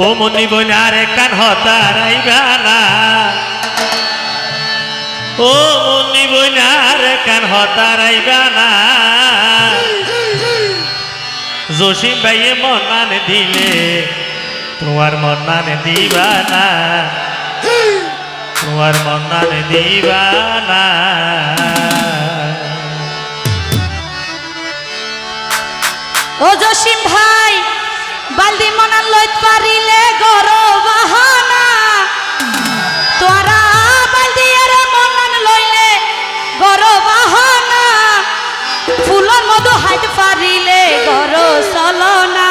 ও মনি বইনারে কান হতারাইবা না ও মনি বইনারে কান হতারাইবা না জসিম ভাইয়ে মন মানে দিলে তোমার মন মানে দিবা না তোমার মন মানে দিবা না ও জসিম ভাই বালদি মনান লইত পারিলে গরো বাহানা তোরা বালদি এর মনান লইলে গরো বাহানা ফুলর মধু হাইত পারিলে গরো চলনা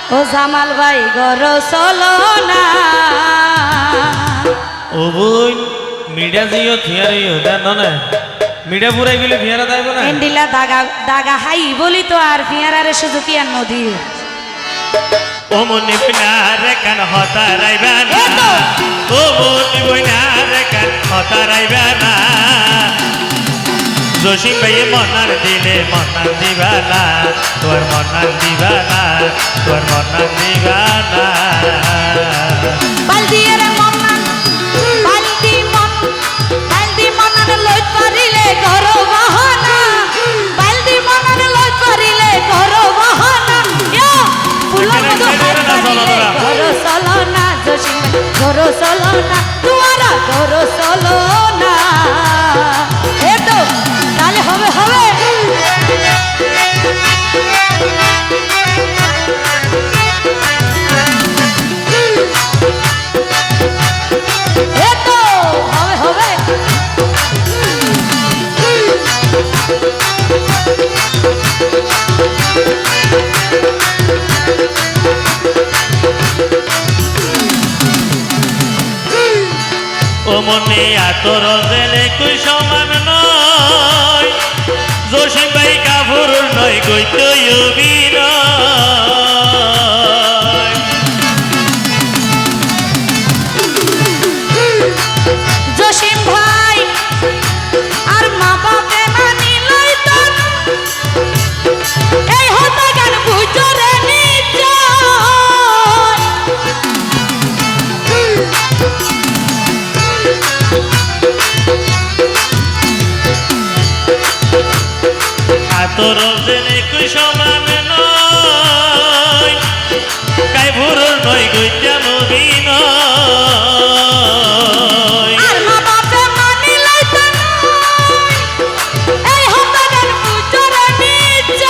ও জামাল ভাই গরো চলনা ও বোন মিডিয়া দিও থিয়ারিও জানো না মিডিয়া পুরাই গেলে ফিয়ারা যাইব না এন্ডিলা দাগা দাগা হাই বলি তো আর ফিয়ারারে শুধু কি আর নদী ও মনি বইনারে কান হতারাইবা না ও মনি বইনারে কান হতারাইবা না জসিম ভাইয়ে মনার দিলে মনার দিবা না তোর মনার দিবা না তোর মনার দিবা না বালদি এর মনান বালদি মনান লইত পারিলে গরো বাহানা বালদি মনান লইত পারিলে গরো বাহানা ইয়া ফুলর মধু হাইত পারিলে গরো চলনা জসিম গরো চলনা তুয়ারা গরো চলনা এতো তাহলে হবে হবে এতো হবে হবে ও মনে আতর জেলে কই সমান নয় জসিম ভাই কাপুর নয় গইতই অভিনয় জসিম ভাই আর মা বাপে মানি লইত না এই হতা গান বুঝরে নিশ্চয় আতর জেলে কই সমান নয় কাইপুর নয় গইতাম অভিনয় আর মা বাপে মানি লইত না এই হতা গান বুঝরে নিশ্চয়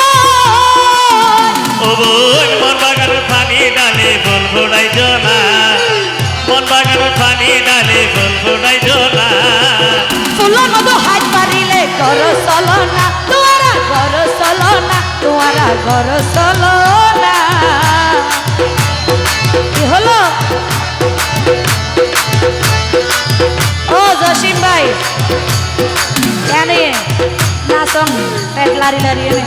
ও বোন মন বাগান পানি ডালে ফুল ফোড়াই জনা মন বাগান পানি ডালে ফুল ফোড়াই জনা ফুলর মধু হাত পারিলে গর চলনা তোরা গর চলনা তোরা গর চলনা কি হলো ও জসিম ভাই কেন নাচন পেট লারি লারি এনে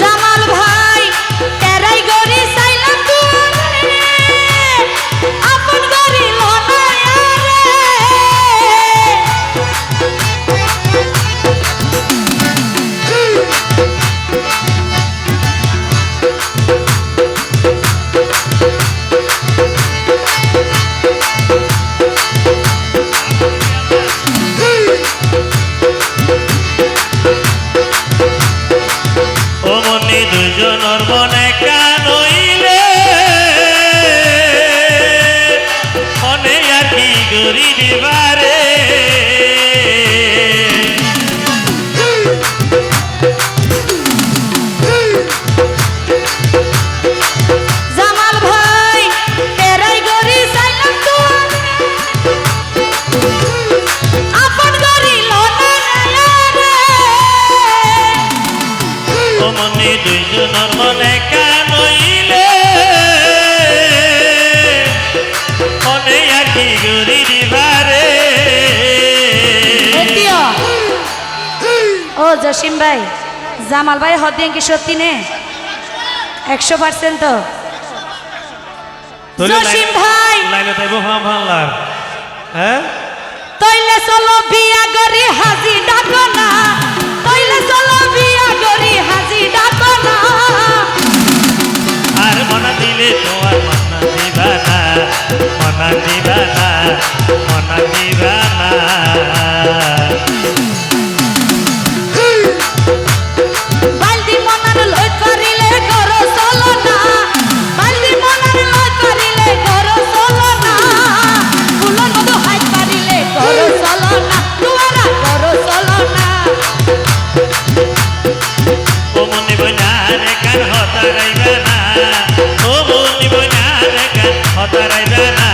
জামাল ভাই তেরাই গরি চাইলাম তুয়ারে আপন গরি লনায়ারে ও মনে দুজনের মনে কানইলে মনে আর কি করি দিবারে জামাল ভাই তেরাই গরি চাইলাম তুয়ারে আপন গরি লনায়ারে ও মনে দুজনের মনে কানইলে মনে আর কি করি দিবারে জসিম ভাই জামাল ভাই হদিন কি সত্যি নে 100% তো জসিম ভাই লাইনে তাইব ভাল্লার হ্যাঁ তইলে চলো বিয়া গরি হাজি ডাকো না তইলে চলো বিয়া গরি হাজি ডাকো না আর মনা দিলে তোমার মনা দিবা না মনা দিবা না মনা দিবা না বালদি মনার লই করিলে করো চলো না বালদি মনার লই করিলে করো চলো না ফুলন মধু হাত পারিলে করো চলো না দুয়ারা করো চলো না ও মনি বইনারে কান হতারাইবে না ও মনি বইনারে কান হতারাইবে না